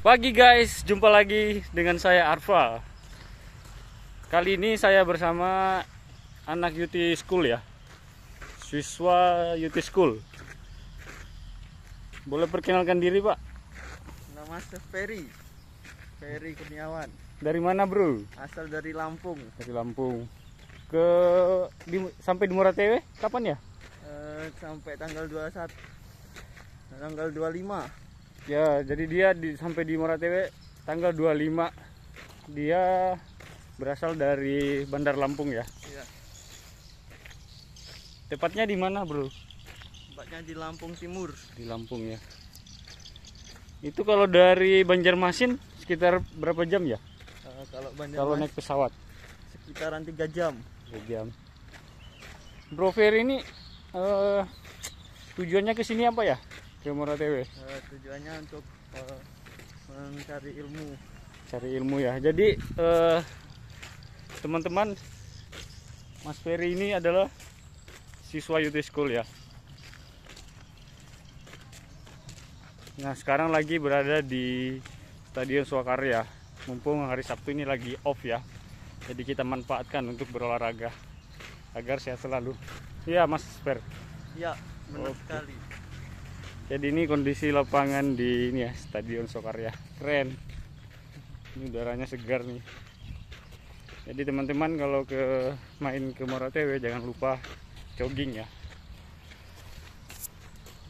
Pagi guys, jumpa lagi dengan saya Arfa. Kali ini saya bersama anak Yuti School ya, siswa Yuti School. Boleh perkenalkan diri Pak? Nama saya Ferry Kurniawan. Dari mana bro? Asal dari Lampung. Dari Lampung. Sampai di Moratewe kapan ya? Sampai tanggal 21, tanggal 25. Ya, jadi dia sampai di Moratewe tanggal 25. Dia berasal dari Bandar Lampung ya. Iya. Tepatnya di mana, Bro? Tempatnya di Lampung Timur. Di Lampung ya. Itu kalau dari Banjarmasin sekitar berapa jam ya? Kalau naik pesawat sekitaran 3 jam. 3 jam. Bro Ferry ini tujuannya ke sini apa ya? Ke Moratewe. Tujuannya untuk mencari ilmu. Cari ilmu ya. Jadi teman-teman, Mas Ferry ini adalah siswa Yuti School ya. Nah, sekarang lagi berada di Stadion Swakarya. Mumpung hari Sabtu ini lagi off ya. Jadi kita manfaatkan untuk berolahraga agar sehat selalu. Iya, Mas Fer. Ya, benar sekali. Jadi ini kondisi lapangan di ini ya, Stadion Swakarya. Keren. Ini udaranya segar nih. Jadi teman-teman kalau main ke Moratewe jangan lupa jogging ya.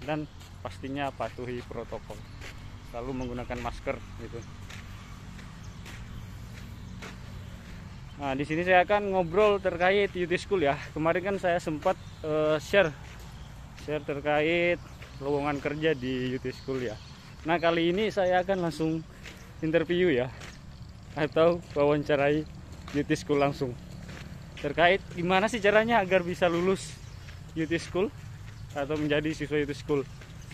Dan pastinya patuhi protokol. Selalu menggunakan masker gitu. Nah, di sini saya akan ngobrol terkait Yuti School ya. Kemarin kan saya sempat share terkait lowongan kerja di Yuti School ya. Nah, kali ini saya akan langsung interview ya, atau wawancarai Yuti School langsung terkait gimana sih caranya agar bisa lulus Yuti School atau menjadi siswa Yuti School.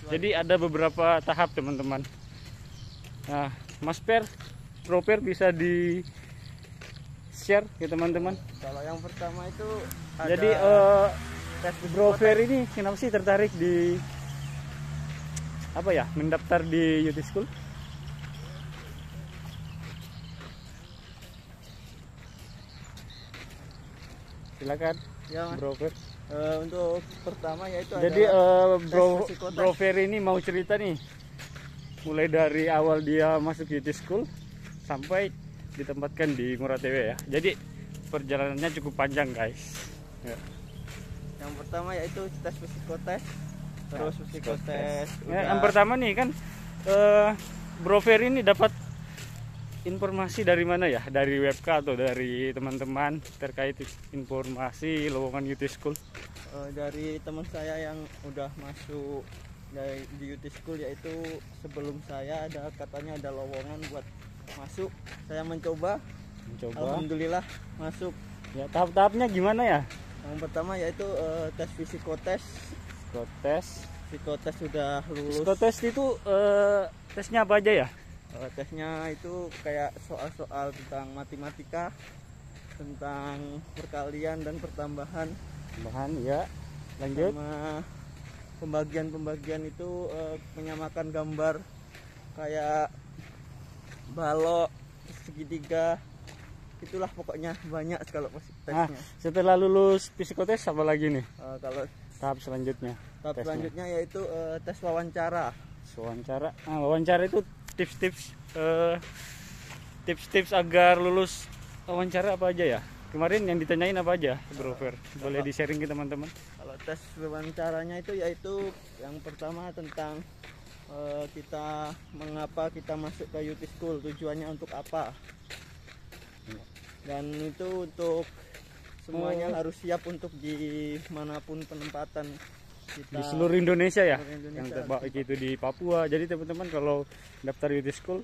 Jadi ada beberapa tahap teman-teman. Nah, Mas Per, Bro Per bisa di share ke teman-teman. Kalau yang pertama itu ada. Jadi Bro Fer ini kenapa sih tertarik di mendaftar di Yuti School? Silakan Ya, Mas. Bro Fer. Untuk pertama yaitu Jadi tes psikotes. Bro Fer ini mau cerita nih, mulai dari awal dia masuk Yuti School sampai ditempatkan di Moratewe ya. Jadi perjalanannya cukup panjang guys ya. Yang pertama yaitu tes psikotes. Terus psikotes. Ya, yang pertama nih kan Bro Ferry ini dapat informasi dari mana ya? Dari webka atau dari teman-teman terkait informasi lowongan Yuti School? Dari teman saya yang udah masuk di Yuti School, yaitu sebelum saya katanya ada lowongan buat masuk. Saya mencoba. Alhamdulillah masuk. Ya, tahap-tahapnya gimana ya? Yang pertama yaitu tes psikotes. Psikotes sudah lulus. Psikotes itu tesnya apa aja ya? Tesnya itu kayak soal-soal tentang matematika, tentang perkalian dan pertambahan. Ya, lanjut. Sama pembagian itu menyamakan gambar kayak balok, segitiga. Itulah pokoknya banyak kalau tesnya. Nah, setelah lulus psikotes apa lagi nih? Kalau tahap selanjutnya. Tahap selanjutnya yaitu tes wawancara. Nah, wawancara itu tips-tips agar lulus wawancara apa aja ya? Kemarin yang ditanyain apa aja, Bro Fer? Boleh di-sharing ke teman-teman? Kalau tes wawancaranya itu yaitu yang pertama tentang mengapa kita masuk ke Yuti School, tujuannya untuk apa. Dan itu untuk semuanya harus siap untuk dimanapun penempatan kita. Di seluruh Indonesia ya? Indonesia, yang terbaik itu di Papua. Jadi teman-teman kalau daftar Yuti School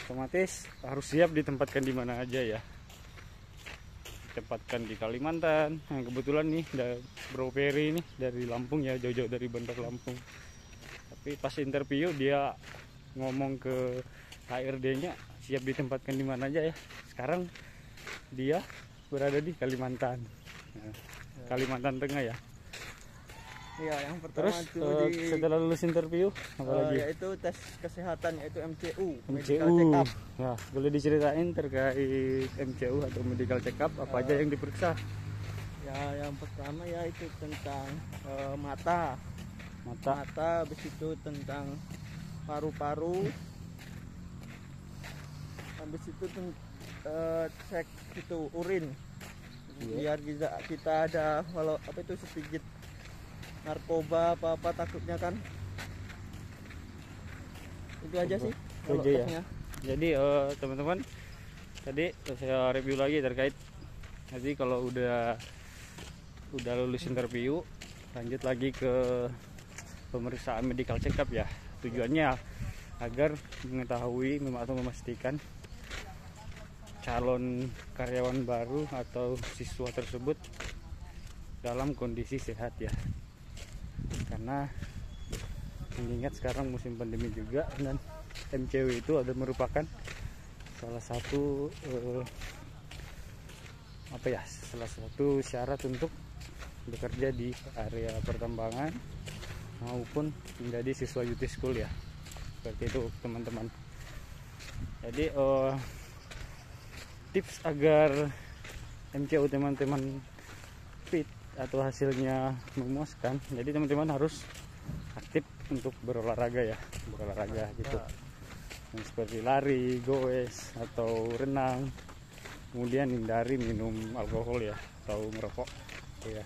otomatis harus siap ditempatkan di mana aja ya. Ditempatkan di Kalimantan. Nah, kebetulan nih Bro Ferry ini dari Lampung ya, jauh-jauh dari Bandar Lampung. Tapi pas interview dia ngomong ke HRD-nya siap ditempatkan di mana aja ya. Sekarang dia berada di Kalimantan. Nah, Kalimantan Tengah ya. Iya, yang pertama Terus itu setelah lulus interview apa lagi? yaitu tes kesehatan, yaitu MCU, medical MCU. check up. Ya, boleh diceritain terkait MCU atau medical check up apa aja yang diperiksa? Ya, yang pertama ya itu tentang mata, habis itu tentang paru-paru, habis itu cek itu urin, biar kita ada kalau apa itu sedikit narkoba apa takutnya kan. Itu aja sih kalau aja ya. tesnya. Jadi teman-teman, tadi saya review lagi terkait nanti kalau udah lulus interview, lanjut lagi ke pemeriksaan medical check up ya. Tujuannya agar mengetahui atau memastikan calon karyawan baru atau siswa tersebut dalam kondisi sehat ya. Karena mengingat sekarang musim pandemi juga, dan MCW itu ada merupakan salah satu salah satu syarat untuk bekerja di area pertambangan maupun menjadi siswa UT School ya. Seperti itu teman-teman. Jadi tips agar MCU teman-teman fit atau hasilnya memuaskan, jadi teman-teman harus aktif untuk berolahraga ya, gitu. Yang seperti lari, goes atau renang. Kemudian hindari minum alkohol ya atau merokok ya.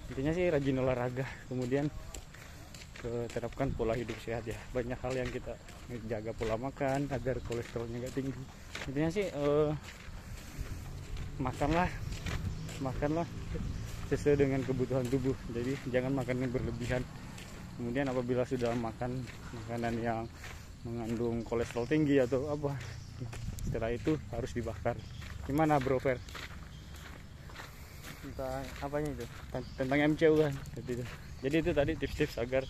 Intinya sih rajin olahraga, kemudian terapkan pola hidup sehat ya. Banyak hal yang kita jaga pola makan agar kolesterolnya nggak tinggi. Intinya sih makanlah sesuai dengan kebutuhan tubuh. Jadi jangan makan yang berlebihan. Kemudian apabila sudah makan makanan yang mengandung kolesterol tinggi atau apa, setelah itu harus dibakar. Gimana Bro Fer? Tentang apanya itu? Tentang MCU kan. Jadi itu tadi tips-tips agar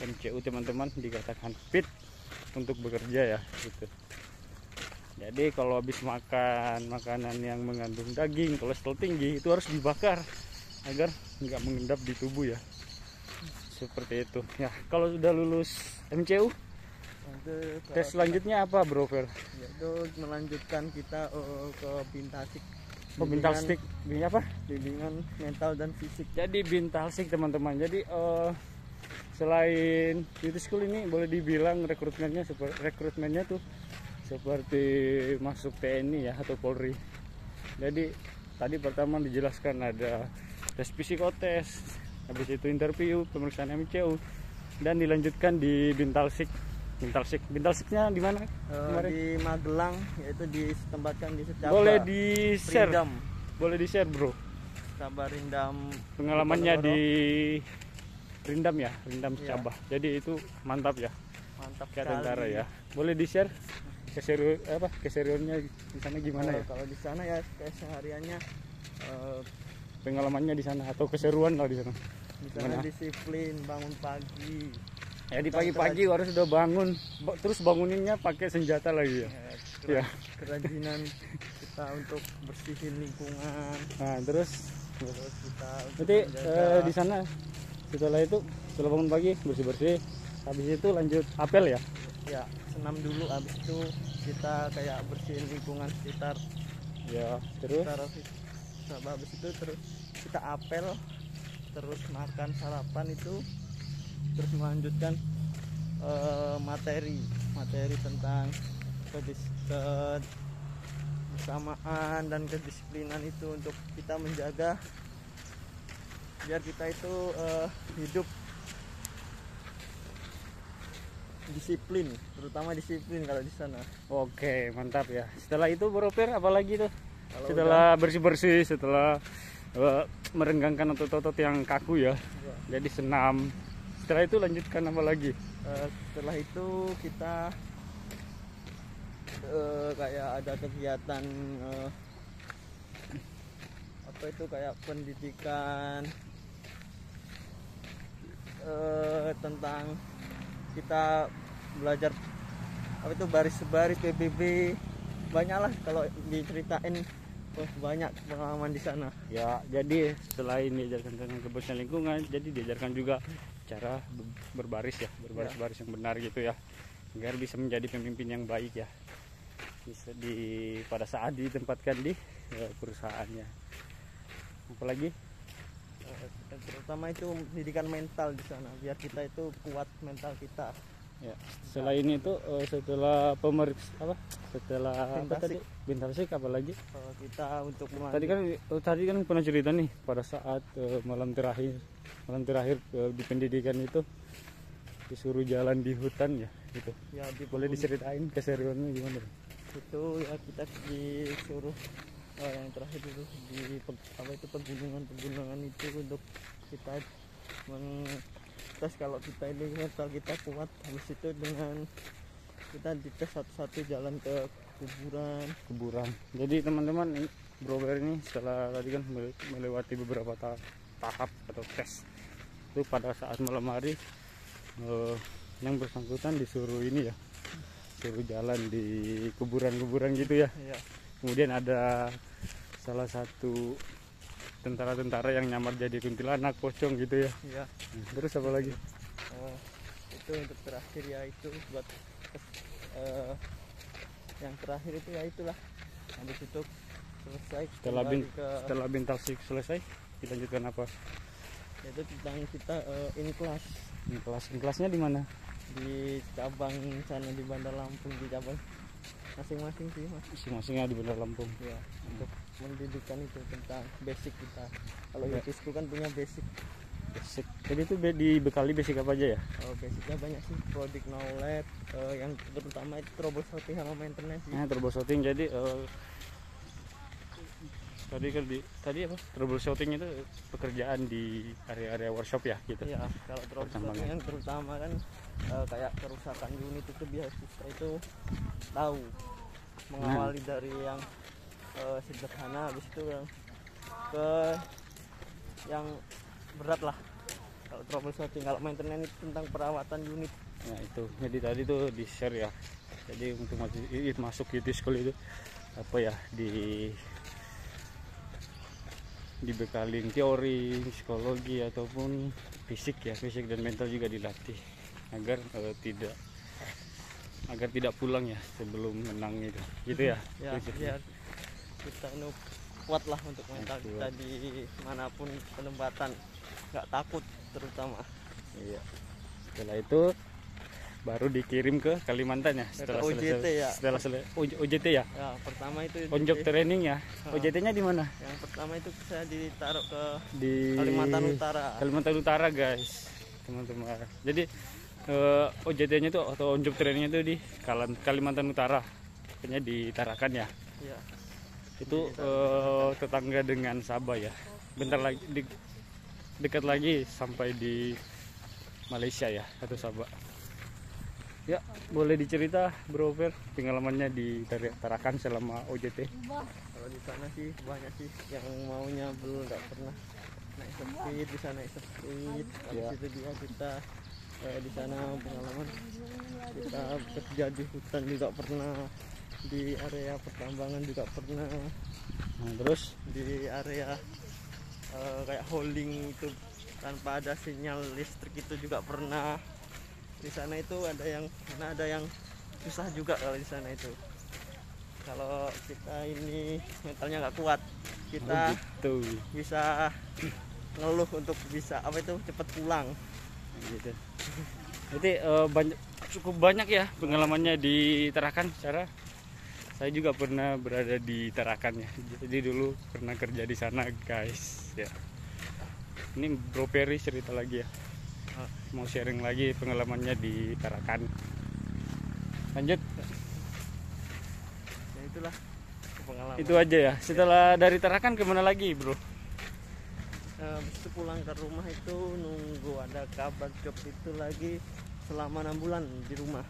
MCU teman-teman dikatakan fit untuk bekerja ya gitu. Jadi kalau habis makan makanan yang mengandung daging, kolesterol tinggi, itu harus dibakar agar nggak mengendap di tubuh ya. Seperti itu. Ya, kalau sudah lulus MCU, tes selanjutnya apa Bro Fer? Yaitu melanjutkan kita ke Bintasik. Bintasik, apa? Bimbingan mental dan fisik. Jadi Bintasik teman-teman. Jadi selain UT School ini boleh dibilang rekrutmennya tuh seperti masuk TNI ya atau Polri. Jadi tadi pertama dijelaskan ada tes psikotes, habis itu interview, pemeriksaan MCU, dan dilanjutkan di Bintalsik. Bintalsiknya di mana? Di Magelang, yaitu ditempatkan di Secaba. Boleh di share. Rindam. Boleh di share Bro. Secaba Rindam. Pengalamannya di Rindam ya, Rindam Iya. Secaba. Jadi itu mantap ya. Mantap Kayak sekali. tentara ya. Boleh di share keseruannya di sana gimana ya? Kalau di sana ya kesehariannya Pengalamannya di sana atau keseruan lah di sana. di sana Gimana? disiplin, bangun pagi. Ya di pagi-pagi harus sudah bangun, terus banguninnya pakai senjata lagi ya. Ya. Kerajinan kita untuk bersihin lingkungan. Nah, terus Kita nanti menjaga. di sana setelah bangun pagi bersih-bersih, habis itu lanjut apel ya. Ya, senam dulu, habis itu kita kayak bersihin lingkungan sekitar. Ya, terus Habis itu terus kita apel, terus makan sarapan itu, terus melanjutkan materi tentang kebersamaan dan kedisiplinan itu untuk kita menjaga biar kita itu hidup disiplin, terutama disiplin kalau di sana. Oke, mantap ya. Setelah itu Bro Fer apalagi tuh? Kalau Setelah bersih-bersih, setelah merenggangkan otot-otot yang kaku ya. Jadi senam. Setelah itu lanjutkan apa lagi? Setelah itu kita kayak ada kegiatan apa itu kayak pendidikan tentang kita belajar apa itu baris-baris PBB, banyak lah kalau diceritain banyak pengalaman di sana. Ya, jadi selain diajarkan tentang kebersihan lingkungan, jadi diajarkan juga cara berbaris ya, berbaris-baris yang benar gitu ya, agar bisa menjadi pemimpin yang baik ya, bisa pada saat ditempatkan di perusahaannya. Apalagi terutama itu pendidikan mental di sana, biar kita itu kuat mental kita. Ya, selain itu setelah setelah Bintasik apalagi kita untuk tadi kan pernah cerita nih pada saat malam terakhir di pendidikan itu disuruh jalan di hutan ya gitu ya, boleh diceritain keseruannya gimana itu ya? Kita disuruh yang terakhir itu di pegunungan itu untuk kita tes kalau kita ini mental kita kuat. Habis itu dengan kita dites satu-satu jalan ke kuburan. Jadi teman-teman, Brober ini setelah tadi kan melewati beberapa tahap atau tes itu, pada saat malam hari yang bersangkutan disuruh ini ya, suruh jalan di kuburan gitu ya. Kemudian ada salah satu tentara-tentara yang nyamar jadi kuntilanak, pocong gitu ya. Terus apa lagi? Itu untuk terakhir ya, itu buat yang terakhir itu ya itulah. Habis itu selesai. Setelah Bintasik selesai, dilanjutkan apa? Itu tentang kita in kelasnya di mana? Di cabang sana di Bandar Lampung, di cabang masing-masing sih mas. Masing-masingnya di Bandar Lampung. Ya, untuk pendidikan itu tentang basic kita. Kalau UTSku kan punya basic. Jadi itu dibekali basic apa aja ya? Basicnya banyak sih, product knowledge, yang terutama itu troubleshooting sama maintenance. Troubleshooting. Jadi tadi apa? Troubleshooting itu pekerjaan di area-area workshop ya gitu. Ya, kalau troubleshooting yang terutama kan kayak kerusakan unit itu biasa kita itu tahu mengawali dari yang sederhana, habis itu yang ke yang berat lah kalau troubleshooting. Kalau maintenance itu tentang perawatan unit. Nah itu, jadi tadi tuh di share ya, jadi untuk masuk UT School itu apa ya, dibekalin teori, psikologi ataupun fisik dan mental juga dilatih agar tidak pulang ya sebelum menang gitu ya. Biar kita kuat lah untuk mental kita di manapun penempatan, nggak takut terutama. Iya. Setelah itu baru dikirim ke Kalimantan ya, setelah OJT ya. Setelah OJT ya. Ya, pertama itu on job training ya. OJT-nya di mana? Yang pertama itu saya ditaruh di Kalimantan Utara. Kalimantan Utara, guys. Teman-teman. Jadi OJT-nya itu atau on job training-nya itu di Kalimantan Utara. Kayaknya di Tarakan ya. Iya. Itu tetangga dengan Sabah ya. Bentar lagi dekat lagi sampai di Malaysia ya atau Sabah. Ya, boleh dicerita Bro Fer pengalamannya di Tarakan selama OJT? Kalau di sana sih banyak sih yang maunya belum, nggak pernah naik speed, bisa naik speed. Habis itu dia kita di sana pengalaman kita kerja di hutan juga pernah, di area pertambangan juga pernah. Terus di area kayak holding itu tanpa ada sinyal listrik itu juga pernah. Di sana itu ada yang susah juga kalau di sana itu. Kalau kita ini mentalnya nggak kuat, kita bisa ngeluh untuk bisa cepat pulang. Gitu. Jadi cukup banyak ya pengalamannya di Tarakan. Saya juga pernah berada di Tarakan ya. Jadi dulu pernah kerja di sana, guys. Ya. Ini Bro Perry cerita lagi ya. Mau sharing lagi pengalamannya di Tarakan. Lanjut. Ya itulah pengalaman. Itu aja ya. Setelah dari Tarakan kemana lagi, Bro? Habis itu pulang ke rumah itu nunggu ada kabar job itu lagi selama 6 bulan di rumah.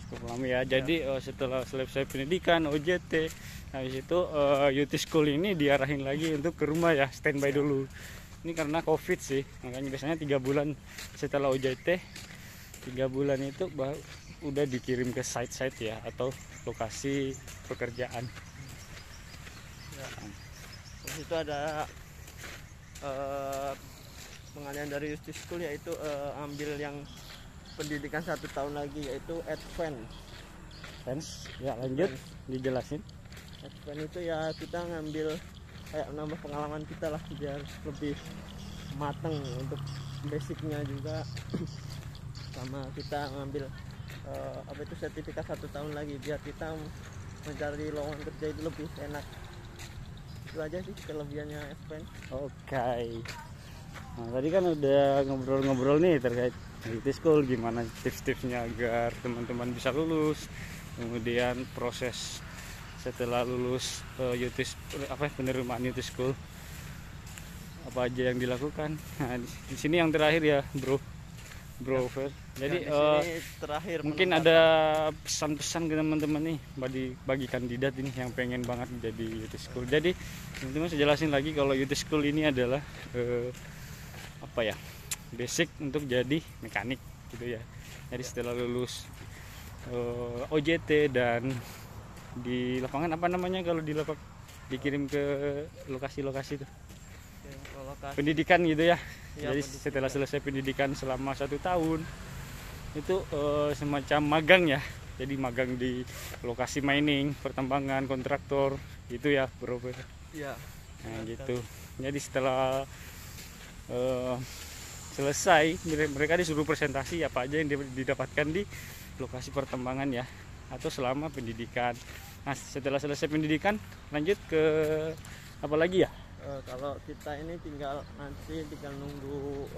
Cukup lama ya. Jadi setelah selesai pendidikan OJT, habis itu UT School ini diarahin lagi untuk ke rumah ya, standby dulu. Ini karena COVID sih, makanya biasanya 3 bulan setelah OJT, 3 bulan itu udah dikirim ke site-site ya atau lokasi pekerjaan. Ya. Di situ ada pengalihan dari Justice School, yaitu ambil yang pendidikan 1 tahun lagi, yaitu Advance. Ya, lanjut dijelasin. Advance itu ya kita ngambil kayak nambah pengalaman kita lah, biar lebih mateng untuk basicnya juga. Sama kita ngambil sertifikat 1 tahun lagi, biar kita mencari lowongan kerja itu lebih enak. Itu aja sih kelebihannya Advance. Oke. Nah, tadi kan udah ngobrol-ngobrol nih terkait UT School, gimana tips-tipsnya agar teman-teman bisa lulus, kemudian proses setelah lulus penerimaan UT School apa aja yang dilakukan. Nah, di sini yang terakhir ya, Bro Fer. Jadi terakhir mungkin ada pesan-pesan ke teman-teman nih bagi kandidat ini yang pengen banget jadi UT School. Jadi teman-teman saya jelasin lagi kalau UT School ini adalah basic untuk jadi mekanik gitu ya. Jadi setelah lulus OJT dan di lapangan kalau dikirim ke lokasi-lokasi itu pendidikan gitu ya. Jadi setelah selesai pendidikan selama 1 tahun itu semacam magang ya. Jadi magang di lokasi mining, pertambangan, kontraktor gitu ya, Bro. Iya. Nah, gitu. Jadi setelah selesai mereka disuruh presentasi apa aja yang didapatkan di lokasi pertambangan ya, atau selama pendidikan. Nah, setelah selesai pendidikan lanjut ke apa lagi ya? Kalau kita ini tinggal nunggu,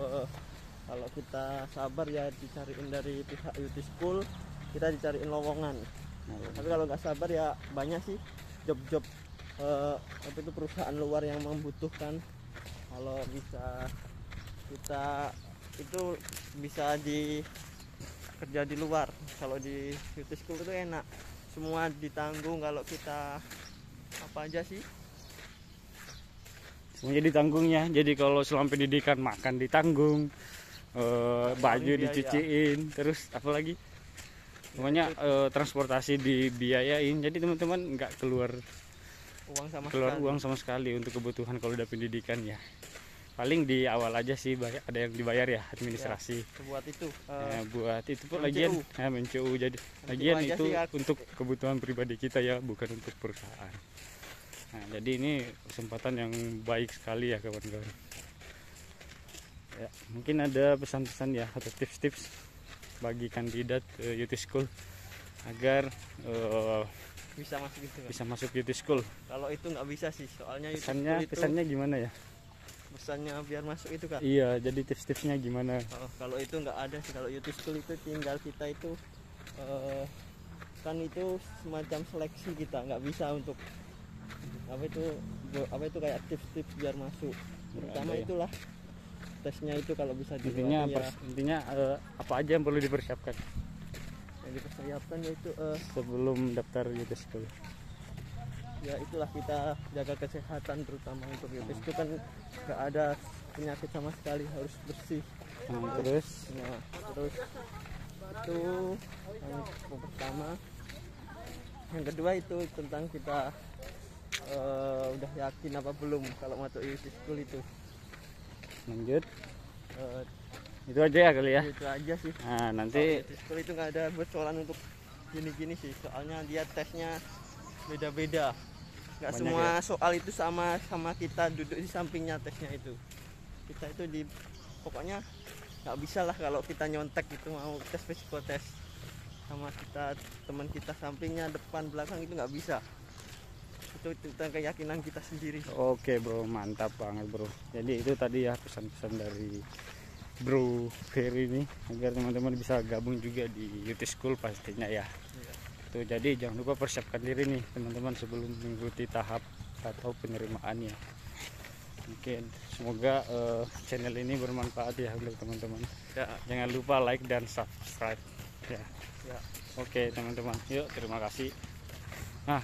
kalau kita sabar ya dicariin dari pihak UT School, kita dicariin lowongan. Tapi kalau nggak sabar ya banyak sih job-job perusahaan luar yang membutuhkan. Kalau bisa kita itu bisa kerja di luar. Kalau di UT School itu enak, semua ditanggung. Kalau kita apa aja sih semuanya ditanggungnya. Jadi kalau selama pendidikan makan ditanggung, baju dicuciin, terus apalagi pokoknya transportasi dibiayain. Jadi teman-teman nggak keluar uang sama sekali untuk kebutuhan kalau udah pendidikan ya. Paling di awal aja sih ada yang dibayar ya, administrasi ya, buat itu pun lagian mencu. Jadi lagian itu untuk kebutuhan pribadi kita ya, bukan untuk perusahaan. Nah, jadi ini kesempatan yang baik sekali ya kawan-kawan ya. Mungkin ada pesan-pesan ya atau tips-tips bagi kandidat UT School agar bisa masuk UT School. Kalau itu nggak bisa sih, soalnya pesannya gimana ya? Pesannya biar masuk itu Kak? Iya, jadi tips-tipsnya gimana? Kalau itu nggak ada sih. Kalau UT School itu tinggal kita itu kan itu semacam seleksi, kita nggak bisa untuk apa itu kayak tips-tips biar masuk. Pertama itulah tesnya itu kalau bisa intinya apa aja yang perlu dipersiapkan? Yang dipersiapkan yaitu sebelum daftar UT School. Ya itulah, kita jaga kesehatan, terutama untuk UT School kan nggak ada penyakit sama sekali, harus bersih. Terus itu yang pertama. Yang kedua itu tentang kita udah yakin apa belum kalau masuk UT School itu. Lanjut. Itu aja ya kali ya. Itu aja sih. Nah, nanti UT School itu nggak ada bocoran untuk gini-gini sih, soalnya dia tesnya beda-beda. Nggak semua ya? Soal itu sama kita duduk di sampingnya tesnya itu. Kita itu pokoknya nggak bisa lah kalau kita nyontek itu mau tes psikotes sama kita, teman kita sampingnya, depan belakang, itu nggak bisa. Itu tentang keyakinan kita sendiri. Oke Bro, mantap banget Bro. Jadi itu tadi ya pesan-pesan dari Bro Ferry ini agar teman-teman bisa gabung juga di UT School pastinya ya. Tuh, jadi jangan lupa persiapkan diri nih teman-teman sebelum mengikuti tahap atau penerimaannya. Mungkin semoga channel ini bermanfaat ya untuk teman-teman. Ya. Jangan lupa like dan subscribe ya. Oke teman-teman, yuk terima kasih. Nah,